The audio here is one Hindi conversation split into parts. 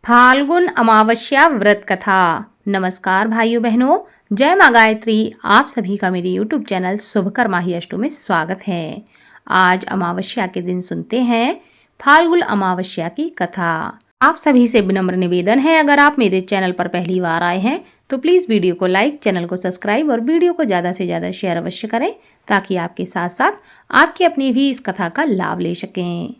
फाल्गुन अमावस्या व्रत कथा। नमस्कार भाइयों बहनों, जय माँ गायत्री। आप सभी का मेरे YouTube चैनल शुभकर्मा ही अष्टो में स्वागत है। आज अमावस्या के दिन सुनते हैं फाल्गुन अमावस्या की कथा। आप सभी से विनम्र निवेदन है, अगर आप मेरे चैनल पर पहली बार आए हैं तो प्लीज़ वीडियो को लाइक, चैनल को सब्सक्राइब और वीडियो को ज़्यादा से ज़्यादा शेयर अवश्य करें, ताकि आपके साथ साथ आपके अपने भी इस कथा का लाभ ले सकें।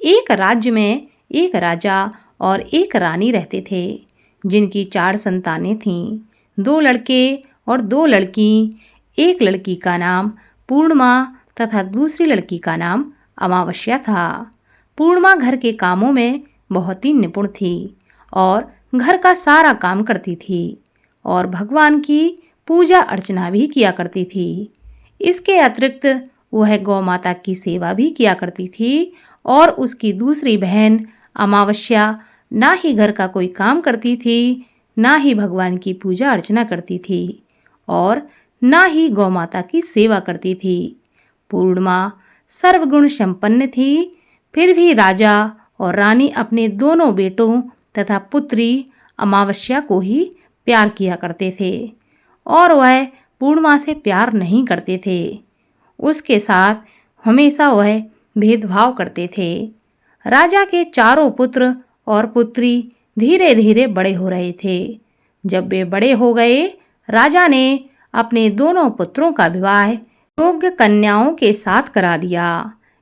एक राज्य में एक राजा और एक रानी रहते थे, जिनकी 4 संतानें थीं, 2 लड़के और 2 लड़की। एक लड़की का नाम पूर्णिमा तथा दूसरी लड़की का नाम अमावस्या था। पूर्णिमा घर के कामों में बहुत ही निपुण थी और घर का सारा काम करती थी और भगवान की पूजा अर्चना भी किया करती थी। इसके अतिरिक्त वह गौ माता की सेवा भी किया करती थी और उसकी दूसरी बहन अमावस्या ना ही घर का कोई काम करती थी, ना ही भगवान की पूजा अर्चना करती थी और ना ही गौ माता की सेवा करती थी। पूर्णिमा सर्वगुण संपन्न थी, फिर भी राजा और रानी अपने दोनों बेटों तथा पुत्री अमावस्या को ही प्यार किया करते थे और वह पूर्णिमा से प्यार नहीं करते थे। उसके साथ हमेशा वह भेदभाव करते थे। राजा के चारों पुत्र और पुत्री धीरे धीरे बड़े हो रहे थे। जब वे बड़े हो गए, राजा ने अपने दोनों पुत्रों का विवाह योग्य कन्याओं के साथ करा दिया।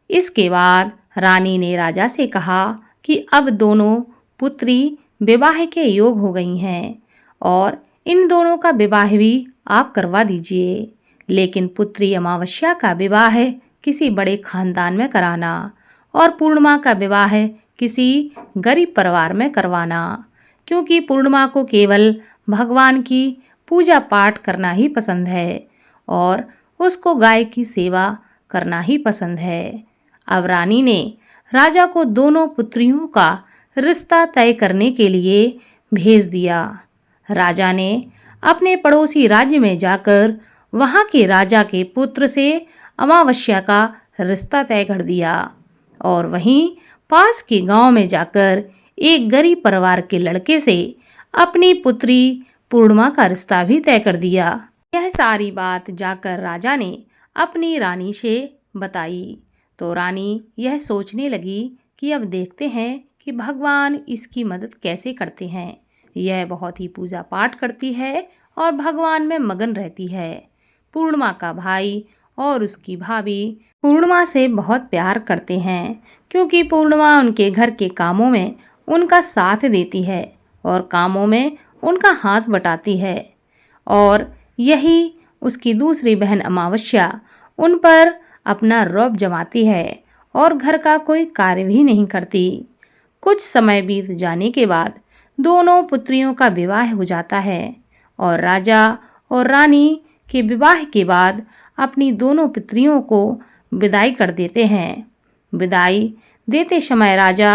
इसके बाद रानी ने राजा से कहा कि अब दोनों पुत्री विवाह के योग हो गई हैं और इन दोनों का विवाह भी आप करवा दीजिए, लेकिन पुत्री अमावस्या का विवाह किसी बड़े खानदान में कराना और पूर्णिमा का विवाह किसी गरीब परिवार में करवाना, क्योंकि पूर्णिमा को केवल भगवान की पूजा पाठ करना ही पसंद है और उसको गाय की सेवा करना ही पसंद है। अब रानी ने राजा को दोनों पुत्रियों का रिश्ता तय करने के लिए भेज दिया। राजा ने अपने पड़ोसी राज्य में जाकर वहाँ के राजा के पुत्र से अमावस्या का रिश्ता तय कर दिया और वहीं पास के गांव में जाकर एक गरीब परिवार के लड़के से अपनी पुत्री पूर्णिमा का रिश्ता भी तय कर दिया। यह सारी बात जाकर राजा ने अपनी रानी से बताई तो रानी यह सोचने लगी कि अब देखते हैं कि भगवान इसकी मदद कैसे करते हैं। यह बहुत ही पूजा पाठ करती है और भगवान में मगन रहती है। पूर्णिमा का भाई और उसकी भाभी पूर्णिमा से बहुत प्यार करते हैं, क्योंकि पूर्णिमा उनके घर के कामों में उनका साथ देती है और कामों में उनका हाथ बटाती है और यही उसकी दूसरी बहन अमावस्या उन पर अपना रौब जमाती है और घर का कोई कार्य भी नहीं करती। कुछ समय बीत जाने के बाद दोनों पुत्रियों का विवाह हो जाता है और राजा और रानी के विवाह के बाद अपनी दोनों पुत्रियों को विदाई कर देते हैं। विदाई देते समय राजा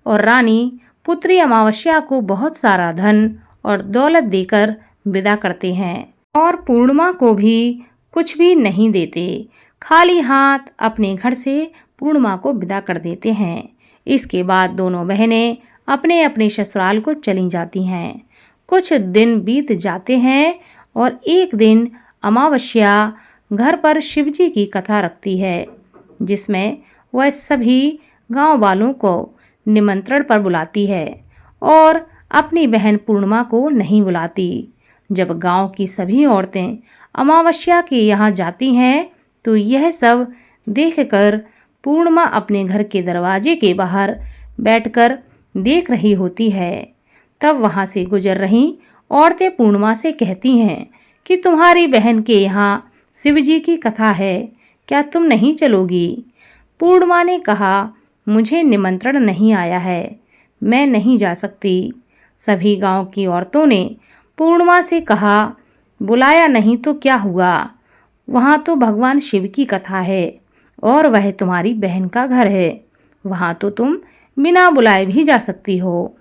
और रानी पुत्री अमावस्या को बहुत सारा धन और दौलत देकर विदा करते हैं और पूर्णिमा को भी कुछ भी नहीं देते, खाली हाथ अपने घर से पूर्णिमा को विदा कर देते हैं। इसके बाद दोनों बहनें अपने अपने ससुराल को चली जाती हैं। कुछ दिन बीत जाते हैं और एक दिन अमावस्या घर पर शिवजी की कथा रखती है, जिसमें वह सभी गांव वालों को निमंत्रण पर बुलाती है और अपनी बहन पूर्णिमा को नहीं बुलाती। जब गांव की सभी औरतें अमावस्या के यहाँ जाती हैं तो यह सब देखकर पूर्णिमा अपने घर के दरवाजे के बाहर बैठकर देख रही होती है। तब वहाँ से गुजर रही औरतें पूर्णिमा से कहती हैं कि तुम्हारी बहन के यहाँ शिवजी की कथा है, क्या तुम नहीं चलोगी? पूर्णिमा ने कहा, मुझे निमंत्रण नहीं आया है, मैं नहीं जा सकती। सभी गांव की औरतों ने पूर्णिमा से कहा, बुलाया नहीं तो क्या हुआ, वहाँ तो भगवान शिव की कथा है और वह तुम्हारी बहन का घर है, वहाँ तो तुम बिना बुलाए भी जा सकती हो,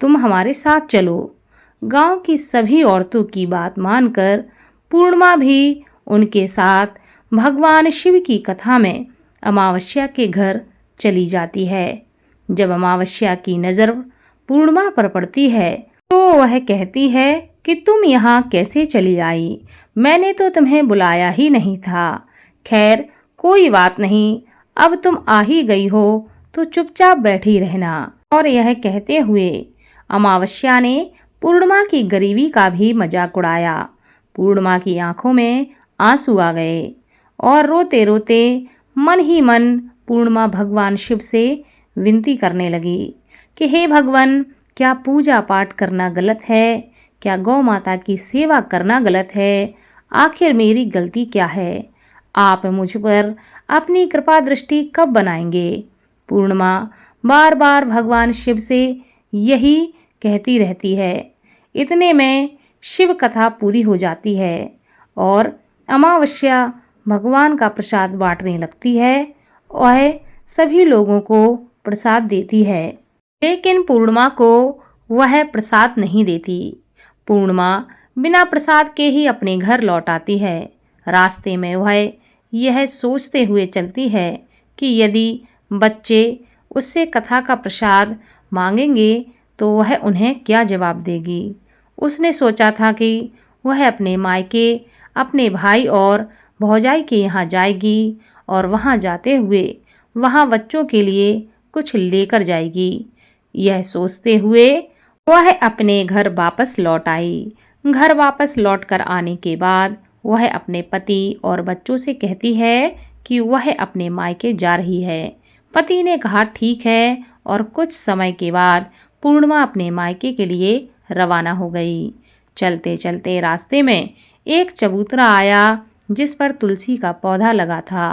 तुम हमारे साथ चलो। गांव की सभी औरतों की बात मानकर पूर्णिमा भी उनके साथ भगवान शिव की कथा में अमावस्या के घर चली जाती है। जब अमावस्या की नज़र पूर्णिमा पर पड़ती है तो वह कहती है कि तुम यहाँ कैसे चली आई, मैंने तो तुम्हें बुलाया ही नहीं था। खैर कोई बात नहीं, अब तुम आ ही गई हो तो चुपचाप बैठी रहना। और यह कहते हुए अमावस्या ने पूर्णिमा की गरीबी का भी मजाक उड़ाया। पूर्णिमा की आंखों में आंसू आ गए और रोते रोते मन ही मन पूर्णिमा भगवान शिव से विनती करने लगी कि हे भगवान, क्या पूजा पाठ करना गलत है? क्या गौ माता की सेवा करना गलत है? आखिर मेरी गलती क्या है? आप मुझ पर अपनी कृपा दृष्टि कब बनाएंगे? पूर्णिमा बार बार भगवान शिव से यही कहती रहती है। इतने में शिव कथा पूरी हो जाती है और अमावस्या भगवान का प्रसाद बांटने लगती है। वह सभी लोगों को प्रसाद देती है, लेकिन पूर्णिमा को वह प्रसाद नहीं देती। पूर्णिमा बिना प्रसाद के ही अपने घर लौट आती है। रास्ते में वह यह सोचते हुए चलती है कि यदि बच्चे उससे कथा का प्रसाद मांगेंगे तो वह उन्हें क्या जवाब देगी। उसने सोचा था कि वह अपने मायके, अपने भाई और भौजाई के यहाँ जाएगी और वहाँ जाते हुए वहाँ बच्चों के लिए कुछ लेकर जाएगी। यह सोचते हुए वह अपने घर वापस लौट आई। घर वापस लौटकर आने के बाद वह अपने पति और बच्चों से कहती है कि वह अपने मायके जा रही है। पति ने कहा ठीक है और कुछ समय के बाद पूर्णिमा अपने मायके के लिए रवाना हो गई। चलते चलते रास्ते में एक चबूतरा आया जिस पर तुलसी का पौधा लगा था।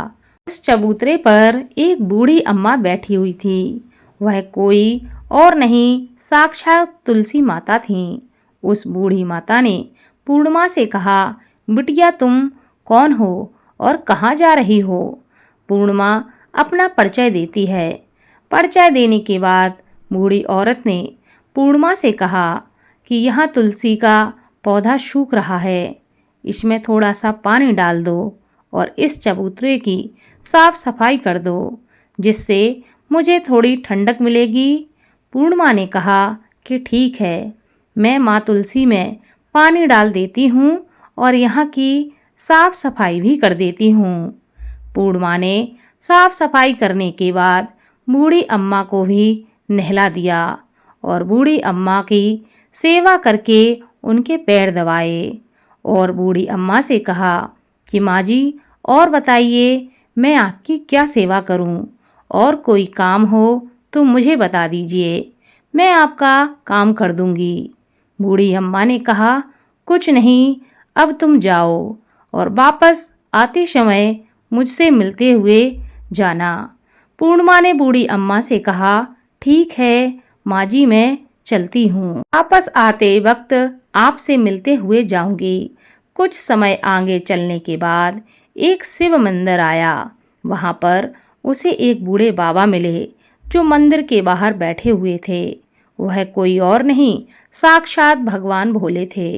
उस चबूतरे पर एक बूढ़ी अम्मा बैठी हुई थी। वह कोई और नहीं, साक्षात तुलसी माता थीं। उस बूढ़ी माता ने पूर्णिमा से कहा, बिटिया तुम कौन हो और कहाँ जा रही हो? पूर्णिमा अपना परिचय देती है। परिचय देने के बाद बूढ़ी औरत ने पूर्णिमा से कहा कि यहाँ तुलसी का पौधा सूख रहा है, इसमें थोड़ा सा पानी डाल दो और इस चबूतरे की साफ सफाई कर दो, जिससे मुझे थोड़ी ठंडक मिलेगी। पूर्णिमा ने कहा कि ठीक है, मैं माँ तुलसी में पानी डाल देती हूँ और यहाँ की साफ सफाई भी कर देती हूँ। पूर्णिमा ने साफ सफाई करने के बाद बूढ़ी अम्मा को भी नहला दिया और बूढ़ी अम्मा की सेवा करके उनके पैर दबाए और बूढ़ी अम्मा से कहा कि माँ जी और बताइए, मैं आपकी क्या सेवा करूं? और कोई काम हो तो मुझे बता दीजिए, मैं आपका काम कर दूंगी। बूढ़ी अम्मा ने कहा कुछ नहीं, अब तुम जाओ और वापस आते समय मुझसे मिलते हुए जाना। पूर्णिमा ने बूढ़ी अम्मा से कहा ठीक है माँ जी, मैं चलती हूँ, वापस आते वक्त आपसे मिलते हुए जाऊंगी। कुछ समय आगे चलने के बाद एक शिव मंदिर आया। वहाँ पर उसे एक बूढ़े बाबा मिले जो मंदिर के बाहर बैठे हुए थे। वह कोई और नहीं, साक्षात भगवान भोले थे।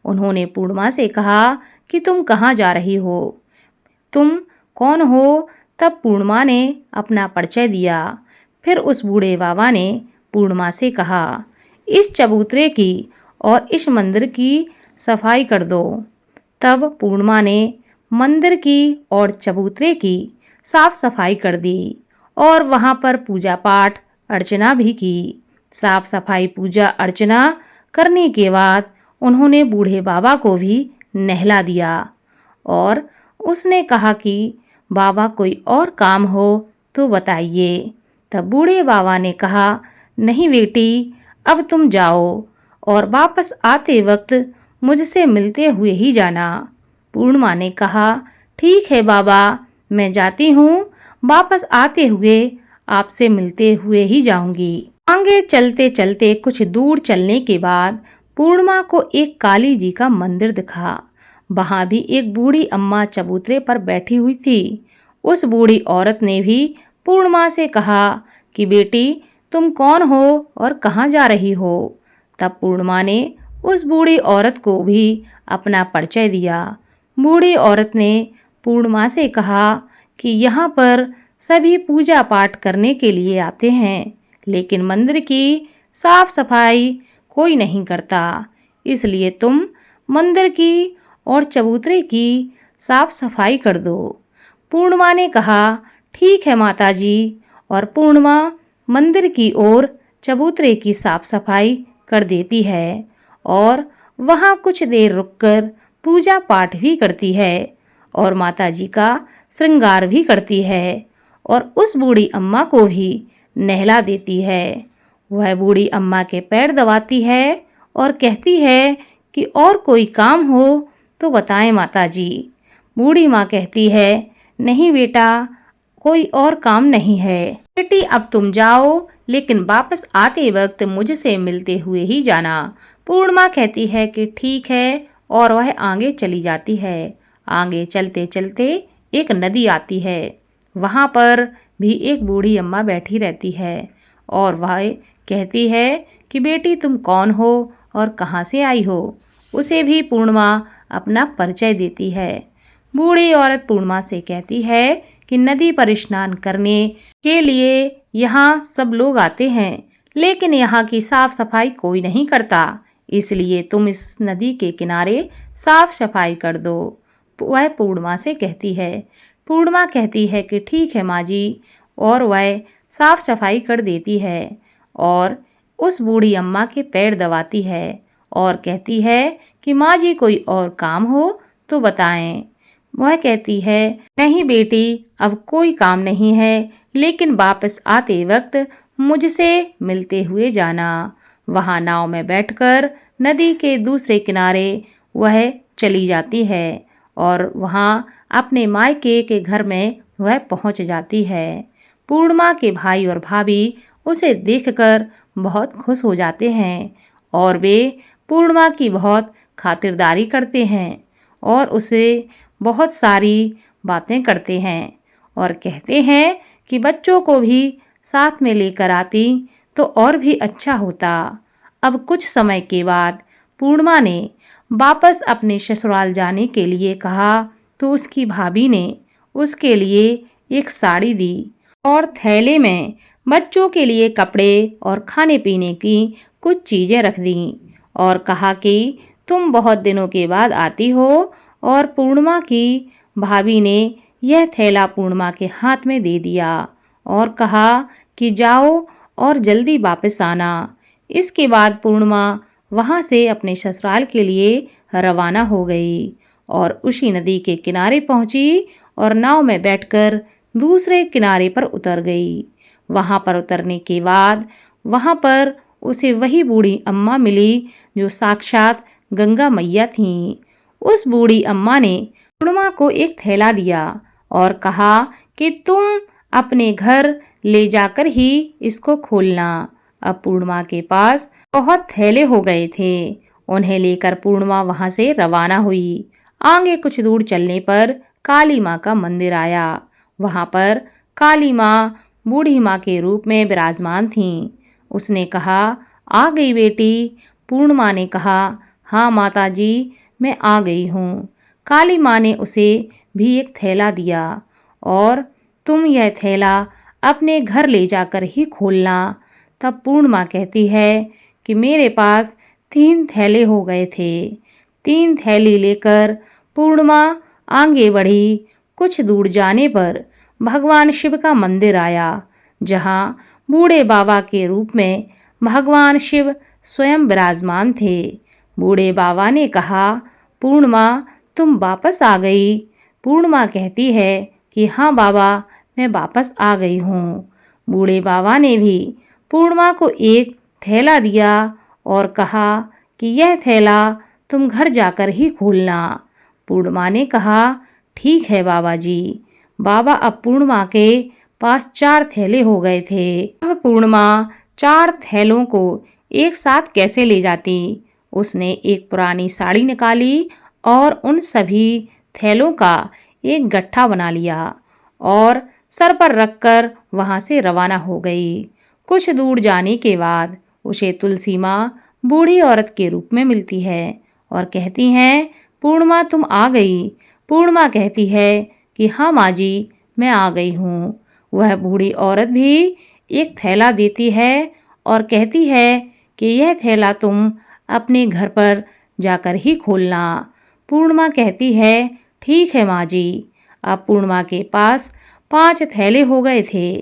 उन्होंने पूर्णिमा से कहा कि तुम कहाँ जा रही हो, तुम कौन हो? तब पूर्णिमा ने अपना परिचय दिया। फिर उस बूढ़े बाबा ने पूर्णिमा से कहा इस चबूतरे की और इस मंदिर की सफाई कर दो। तब पूर्णिमा ने मंदिर की और चबूतरे की साफ सफाई कर दी और वहाँ पर पूजा पाठ अर्चना भी की। साफ सफाई पूजा अर्चना करने के बाद उन्होंने बूढ़े बाबा को भी नहला दिया और उसने कहा कि बाबा कोई और काम हो तो बताइए। तब बूढ़े बाबा ने कहा नहीं बेटी, अब तुम जाओ और वापस आते वक्त मुझसे मिलते हुए ही जाना। पूर्णिमा ने कहा ठीक है बाबा, मैं जाती हूँ, वापस आते हुए आपसे मिलते हुए ही जाऊंगी। आगे चलते चलते कुछ दूर चलने के बाद पूर्णिमा को एक काली जी का मंदिर दिखा। वहां भी एक बूढ़ी अम्मा चबूतरे पर बैठी हुई थी। उस बूढ़ी औरत ने भी पूर्णिमा से कहा कि बेटी तुम कौन हो और कहाँ जा रही हो? तब पूर्णिमा ने उस बूढ़ी औरत को भी अपना परिचय दिया। बूढ़ी औरत ने पूर्णिमा से कहा कि यहाँ पर सभी पूजा पाठ करने के लिए आते हैं, लेकिन मंदिर की साफ सफाई कोई नहीं करता, इसलिए तुम मंदिर की और चबूतरे की साफ सफाई कर दो। पूर्णिमा ने कहा, ठीक है माताजी। और पूर्णिमा मंदिर की ओर चबूतरे की साफ सफाई कर देती है और वहाँ कुछ देर रुककर पूजा पाठ भी करती है और माताजी का श्रृंगार भी करती है और उस बूढ़ी अम्मा को भी नहला देती है। वह बूढ़ी अम्मा के पैर दबाती है और कहती है कि और कोई काम हो तो बताएं माताजी। बूढ़ी माँ कहती है, नहीं बेटा, कोई और काम नहीं है। बेटी अब तुम जाओ, लेकिन वापस आते वक्त मुझसे मिलते हुए ही जाना। पूर्णिमा कहती है कि ठीक है और वह आगे चली जाती है। आगे चलते चलते एक नदी आती है। वहाँ पर भी एक बूढ़ी अम्मा बैठी रहती है और वह कहती है कि बेटी तुम कौन हो और कहाँ से आई हो। उसे भी पूर्णिमा अपना परिचय देती है। बूढ़ी औरत पूर्णिमा से कहती है कि नदी पर स्नान करने के लिए यहाँ सब लोग आते हैं, लेकिन यहाँ की साफ सफाई कोई नहीं करता, इसलिए तुम इस नदी के किनारे साफ सफाई कर दो। वह पूर्णिमा से कहती है। पूर्णिमा कहती है कि ठीक है माँ जी, और वह साफ सफाई कर देती है और उस बूढ़ी अम्मा के पैर दबाती है और कहती है कि माँ जी कोई और काम हो तो बताएं। वह कहती है, नहीं बेटी, अब कोई काम नहीं है, लेकिन वापस आते वक्त मुझसे मिलते हुए जाना। वहाँ नाव में बैठकर नदी के दूसरे किनारे वह चली जाती है और वहाँ अपने मायके के घर में वह पहुँच जाती है। पूर्णिमा के भाई और भाभी उसे देखकर बहुत खुश हो जाते हैं और वे पूर्णिमा की बहुत खातिरदारी करते हैं और उसे बहुत सारी बातें करते हैं और कहते हैं कि बच्चों को भी साथ में लेकर आती तो और भी अच्छा होता। अब कुछ समय के बाद पूर्णिमा ने वापस अपने ससुराल जाने के लिए कहा तो उसकी भाभी ने उसके लिए एक साड़ी दी और थैले में बच्चों के लिए कपड़े और खाने पीने की कुछ चीज़ें रख दी और कहा कि तुम बहुत दिनों के बाद आती हो। और पूर्णिमा की भाभी ने यह थैला पूर्णिमा के हाथ में दे दिया और कहा कि जाओ और जल्दी वापस आना। इसके बाद पूर्णिमा वहाँ से अपने ससुराल के लिए रवाना हो गई और उसी नदी के किनारे पहुँची और नाव में बैठकर दूसरे किनारे पर उतर गई। वहाँ पर उतरने के बाद वहाँ पर उसे वही बूढ़ी अम्मा मिली जो साक्षात गंगा मैया थीं। उस बूढ़ी अम्मा ने पूर्णिमा को एक थैला दिया और कहा कि तुम अपने घर ले जाकर ही इसको खोलना। अब पूर्णिमा के पास बहुत थैले हो गए थे। उन्हें लेकर पूर्णिमा वहां से रवाना हुई। आगे कुछ दूर चलने पर काली माँ का मंदिर आया। वहां पर काली माँ बूढ़ी माँ के रूप में विराजमान थीं। उसने कहा, आ गई बेटी। पूर्णिमा ने कहा, हाँ माताजी, मैं आ गई हूँ। काली माँ ने उसे भी एक थैला दिया और तुम यह थैला अपने घर ले जाकर ही खोलना। तब पूर्णिमा कहती है कि मेरे पास 3 थैले हो गए थे। 3 थैली लेकर पूर्णिमा आगे बढ़ी। कुछ दूर जाने पर भगवान शिव का मंदिर आया, जहाँ बूढ़े बाबा के रूप में भगवान शिव स्वयं विराजमान थे। बूढ़े बाबा ने कहा, पूर्णिमा तुम वापस आ गई। पूर्णिमा कहती है कि हाँ बाबा, मैं वापस आ गई हूँ। बूढ़े बाबा ने भी पूर्णिमा को एक थैला दिया और कहा कि यह थैला तुम घर जाकर ही खोलना। पूर्णिमा ने कहा, ठीक है बाबा जी। बाबा अब पूर्णिमा के पास 4 थैले हो गए थे। अब पूर्णिमा 4 थैलों को एक साथ कैसे ले जाती। उसने एक पुरानी साड़ी निकाली और उन सभी थैलों का एक गट्ठा बना लिया और सर पर रखकर वहां से रवाना हो गई। कुछ दूर जाने के बाद उसे तुलसी माँ बूढ़ी औरत के रूप में मिलती है और कहती हैं, पूर्णिमा तुम आ गई। पूर्णिमा कहती है कि हाँ माँ जी, मैं आ गई हूँ। वह बूढ़ी औरत भी एक थैला देती है और कहती है कि यह थैला तुम अपने घर पर जाकर ही खोलना। पूर्णिमा कहती है ठीक है माँ जी। अब पूर्णिमा के पास 5 थैले हो गए थे।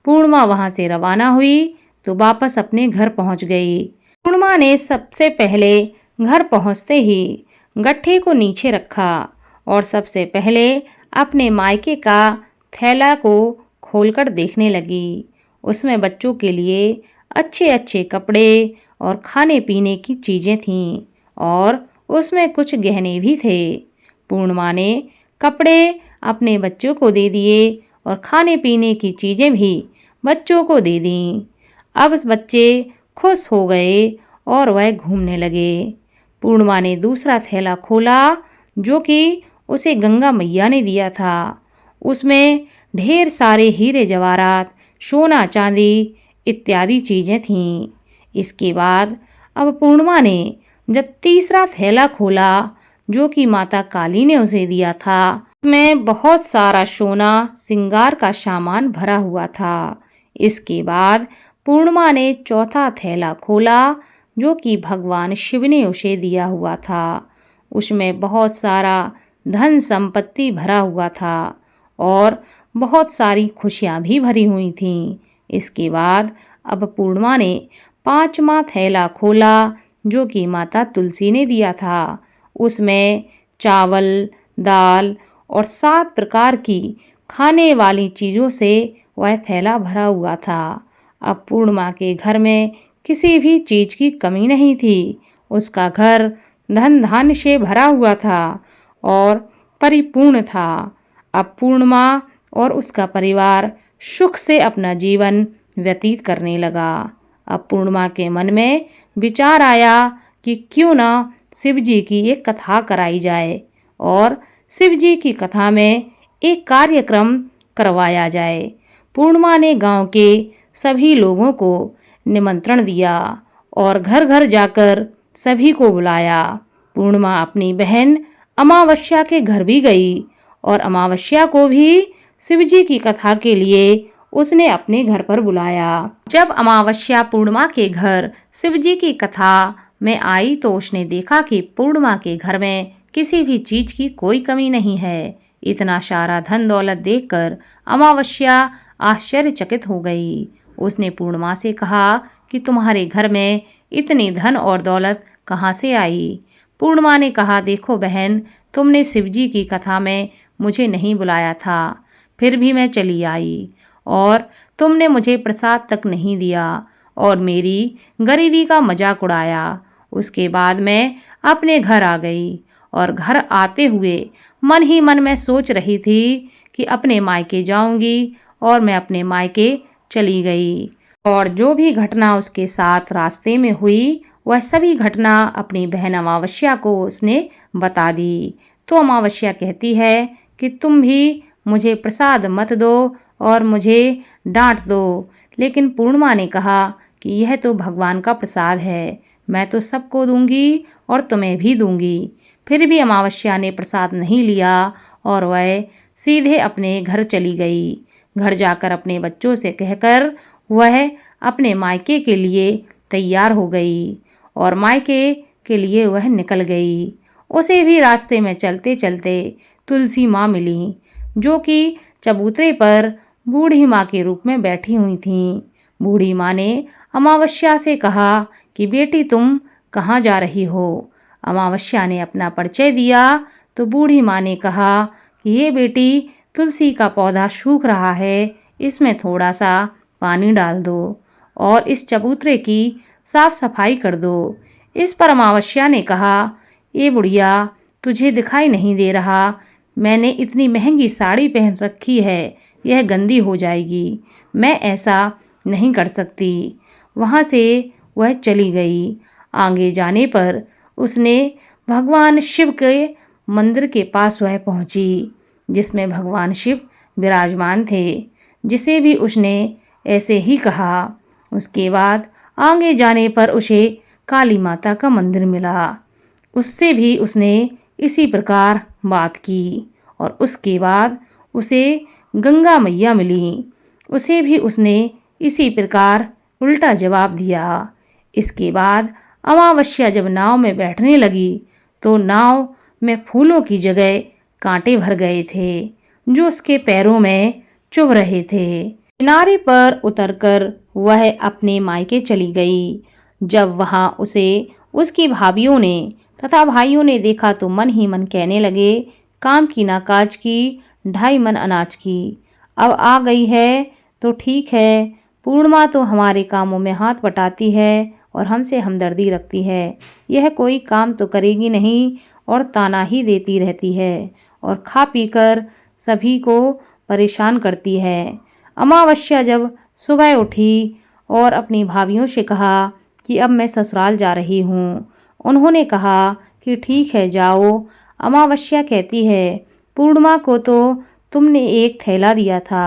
पूर्णिमा वहां से रवाना हुई तो वापस अपने घर पहुंच गई। पूर्णिमा ने सबसे पहले घर पहुंचते ही गट्ठे को नीचे रखा और सबसे पहले अपने मायके का थैला को खोलकर देखने लगी। उसमें बच्चों के लिए अच्छे अच्छे कपड़े और खाने पीने की चीजें थीं और उसमें कुछ गहने भी थे। पूर्णिमा ने कपड़े अपने बच्चों को दे दिए और खाने पीने की चीजें भी बच्चों को दे दीं। अब बच्चे खुश हो गए और वह घूमने लगे। पूर्णिमा ने दूसरा थैला खोला जो कि उसे गंगा मैया ने दिया था। उसमें ढेर सारे हीरे जवाहरात, सोना चांदी इत्यादि चीजें थीं। इसके बाद अब पूर्णिमा ने जब तीसरा थैला खोला जो कि माता काली ने उसे दिया था, उसमें बहुत सारा सोना श्रृंगार का सामान भरा हुआ था। इसके बाद पूर्णिमा ने चौथा थैला खोला जो कि भगवान शिव ने उसे दिया हुआ था। उसमें बहुत सारा धन संपत्ति भरा हुआ था और बहुत सारी खुशियां भी भरी हुई थीं। इसके बाद अब पूर्णिमा ने 5वां थैला खोला जो कि माता तुलसी ने दिया था। उसमें चावल, दाल और 7 प्रकार की खाने वाली चीज़ों से वह थैला भरा हुआ था। अब पूर्णिमा के घर में किसी भी चीज़ की कमी नहीं थी। उसका घर धन धान्य से भरा हुआ था और परिपूर्ण था। अब पूर्णिमा और उसका परिवार सुख से अपना जीवन व्यतीत करने लगा। अब पूर्णिमा के मन में विचार आया कि क्यों ना शिव जी की एक कथा कराई जाए और शिव जी की कथा में एक कार्यक्रम करवाया जाए। पूर्णिमा ने गांव के सभी लोगों को निमंत्रण दिया और घर घर जाकर सभी को बुलाया। पूर्णिमा अपनी बहन अमावस्या के घर भी गई और अमावस्या को भी शिवजी की कथा के लिए उसने अपने घर पर बुलाया। जब अमावस्या पूर्णिमा के घर शिवजी की कथा में आई तो उसने देखा कि पूर्णिमा के घर में किसी भी चीज की कोई कमी नहीं है। इतना सारा धन दौलत देखकर अमावस्या आश्चर्यचकित हो गई। उसने पूर्णिमा से कहा कि तुम्हारे घर में इतनी धन और दौलत कहाँ से आई? पूर्णिमा ने कहा देखो बहन, तुमने शिवजी की कथा में मुझे नहीं बुलाया था, फिर भी मैं चली आई और तुमने मुझे प्रसाद तक नहीं दिया और मेरी गरीबी का मजाक उड़ाया। उसके बाद मैं अपने घर आ गई और घर आते हुए मन ही मन में सोच रही थी कि अपने मायके जाऊंगी और मैं अपने मायके चली गई और जो भी घटना उसके साथ रास्ते में हुई वह सभी घटना अपनी बहन अमावस्या को उसने बता दी। तो अमावस्या कहती है कि तुम भी मुझे प्रसाद मत दो और मुझे डांट दो, लेकिन पूर्णिमा ने कहा कि यह तो भगवान का प्रसाद है, मैं तो सबको दूंगी और तुम्हें भी दूंगी। फिर भी अमावस्या ने प्रसाद नहीं लिया और वह सीधे अपने घर चली गई। घर जाकर अपने बच्चों से कहकर वह अपने मायके के लिए तैयार हो गई और मायके के लिए वह निकल गई। उसे भी रास्ते में चलते चलते तुलसी माँ मिली जो कि चबूतरे पर बूढ़ी माँ के रूप में बैठी हुई थीं। बूढ़ी माँ ने अमावस्या से कहा कि बेटी तुम कहाँ जा रही हो? अमावस्या ने अपना परिचय दिया तो बूढ़ी माँ ने कहा कि ये बेटी, तुलसी का पौधा सूख रहा है, इसमें थोड़ा सा पानी डाल दो और इस चबूतरे की साफ सफाई कर दो। इस पर अमावस्या ने कहा, ये बुढ़िया, तुझे दिखाई नहीं दे रहा? मैंने इतनी महंगी साड़ी पहन रखी है, यह गंदी हो जाएगी, मैं ऐसा नहीं कर सकती। वहाँ से वह चली गई। आगे जाने पर उसने भगवान शिव के मंदिर के पास वह पहुंची जिसमें भगवान शिव विराजमान थे, जिसे भी उसने ऐसे ही कहा। उसके बाद आगे जाने पर उसे काली माता का मंदिर मिला। उससे भी उसने इसी प्रकार बात की और उसके बाद उसे गंगा मैया मिली। उसे भी उसने इसी प्रकार उल्टा जवाब दिया। इसके बाद अमावस्या जब नाव में बैठने लगी तो नाव में फूलों की जगह कांटे भर गए थे जो उसके पैरों में चुभ रहे थे। किनारे पर उतरकर वह अपने मायके चली गई। जब वहां उसे उसकी भाभियों ने तथा भाइयों ने देखा तो मन ही मन कहने लगे, काम की ना काज की, 2.5 मन अनाज की। अब आ गई है तो ठीक है, पूर्णिमा तो हमारे कामों में हाथ बटाती है और हमसे हमदर्दी रखती है। यह कोई काम तो करेगी नहीं और ताना ही देती रहती है और खा पीकर सभी को परेशान करती है। अमावस्या जब सुबह उठी और अपनी भाभियों से कहा कि अब मैं ससुराल जा रही हूँ। उन्होंने कहा कि ठीक है जाओ। अमावस्या कहती है, पूर्णिमा को तो तुमने एक थैला दिया था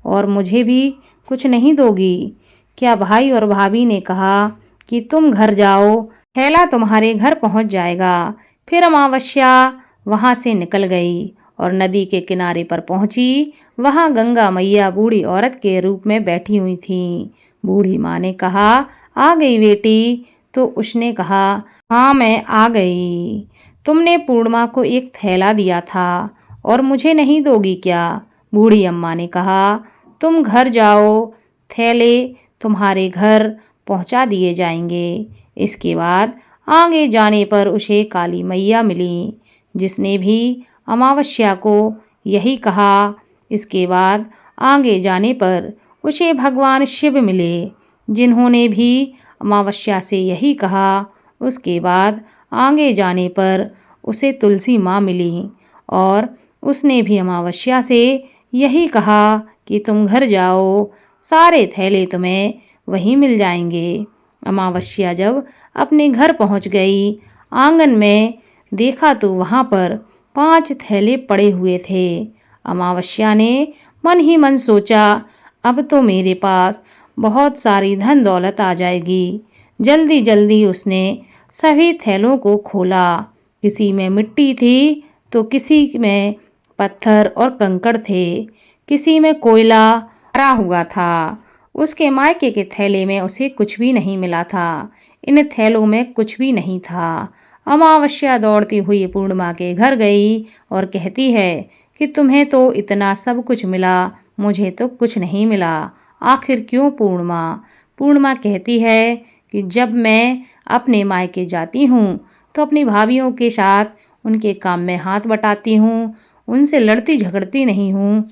और मुझे भी कुछ नहीं दोगी क्या? भाई और भाभी ने कहा कि तुम घर जाओ, थैला तुम्हारे घर पहुंच जाएगा। फिर अमावस्या वहां से निकल गई और नदी के किनारे पर पहुंची। वहां गंगा मैया बूढ़ी औरत के रूप में बैठी हुई थी। बूढ़ी माँ ने कहा, आ गई बेटी? तो उसने कहा, हाँ मैं आ गई। तुमने पूर्णिमा को एक थैला दिया था और मुझे नहीं दोगी क्या? बूढ़ी अम्मा ने कहा, तुम घर जाओ, थैले तुम्हारे घर पहुंचा दिए जाएंगे। इसके बाद आगे जाने पर उसे काली मैया मिली जिसने भी अमावस्या को यही कहा। इसके बाद आगे जाने पर उसे भगवान शिव मिले जिन्होंने भी अमावस्या से यही कहा। उसके बाद आगे जाने पर उसे तुलसी माँ मिली और उसने भी अमावस्या से यही कहा कि तुम घर जाओ, सारे थैले तुम्हें वहीं मिल जाएंगे। अमावस्या जब अपने घर पहुंच गई, आंगन में देखा तो वहां पर 5 थैले पड़े हुए थे। अमावस्या ने मन ही मन सोचा, अब तो मेरे पास बहुत सारी धन दौलत आ जाएगी। जल्दी जल्दी उसने सभी थैलों को खोला। किसी में मिट्टी थी तो किसी में पत्थर और कंकड़ थे, किसी में कोयला भरा हुआ था। उसके मायके के थैले में उसे कुछ भी नहीं मिला था। इन थैलों में कुछ भी नहीं था। अमावस्या दौड़ती हुई पूर्णिमा के घर गई और कहती है कि तुम्हें तो इतना सब कुछ मिला, मुझे तो कुछ नहीं मिला। आखिर क्यों पूर्णिमा? पूर्णिमा कहती है कि जब मैं अपने मायके जाती हूँ तो अपनी भाभियों के साथ उनके काम में हाथ बटाती हूँ, उनसे लड़ती झगड़ती नहीं हूँ।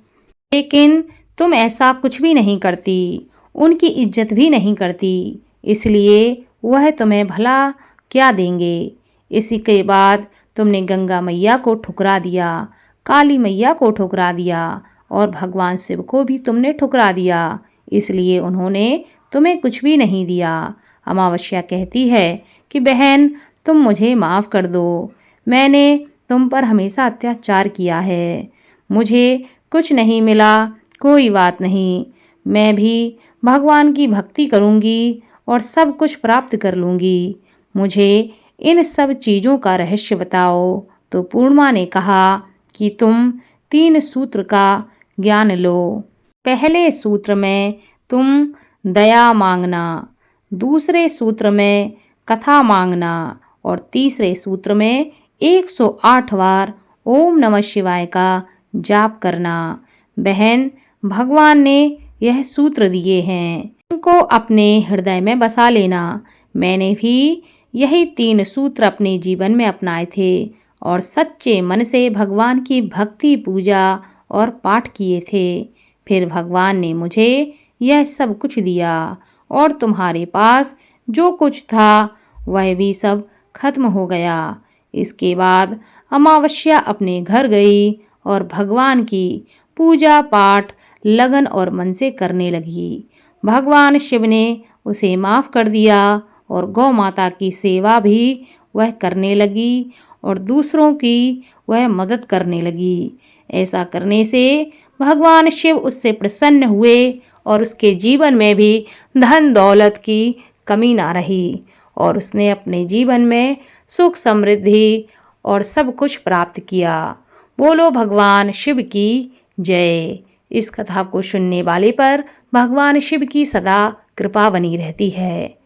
लेकिन तुम ऐसा कुछ भी नहीं करती, उनकी इज्जत भी नहीं करती, इसलिए वह तुम्हें भला क्या देंगे। इसी के बाद तुमने गंगा मैया को ठुकरा दिया, काली मैया को ठुकरा दिया और भगवान शिव को भी तुमने ठुकरा दिया, इसलिए उन्होंने तुम्हें कुछ भी नहीं दिया। अमावस्या कहती है कि बहन तुम मुझे माफ़ कर दो, मैंने तुम पर हमेशा अत्याचार किया है, मुझे कुछ नहीं मिला, कोई बात नहीं, मैं भी भगवान की भक्ति करूँगी और सब कुछ प्राप्त कर लूँगी। मुझे इन सब चीज़ों का रहस्य बताओ। तो पूर्णिमा ने कहा कि तुम 3 सूत्र का ज्ञान लो। पहले सूत्र में तुम दया मांगना, दूसरे सूत्र में कथा मांगना और तीसरे सूत्र में 108 बार ओम नमः शिवाय का जाप करना। बहन, भगवान ने यह सूत्र दिए हैं, इनको अपने हृदय में बसा लेना। मैंने भी यही 3 सूत्र अपने जीवन में अपनाए थे और सच्चे मन से भगवान की भक्ति, पूजा और पाठ किए थे। फिर भगवान ने मुझे यह सब कुछ दिया और तुम्हारे पास जो कुछ था वह भी सब खत्म हो गया। इसके बाद अमावस्या अपने घर गई और भगवान की पूजा पाठ लगन और मन से करने लगी। भगवान शिव ने उसे माफ़ कर दिया और गौ माता की सेवा भी वह करने लगी और दूसरों की वह मदद करने लगी। ऐसा करने से भगवान शिव उससे प्रसन्न हुए और उसके जीवन में भी धन दौलत की कमी ना रही और उसने अपने जीवन में सुख समृद्धि और सब कुछ प्राप्त किया। बोलो भगवान शिव की जय। इस कथा को सुनने वाले पर भगवान शिव की सदा कृपा बनी रहती है।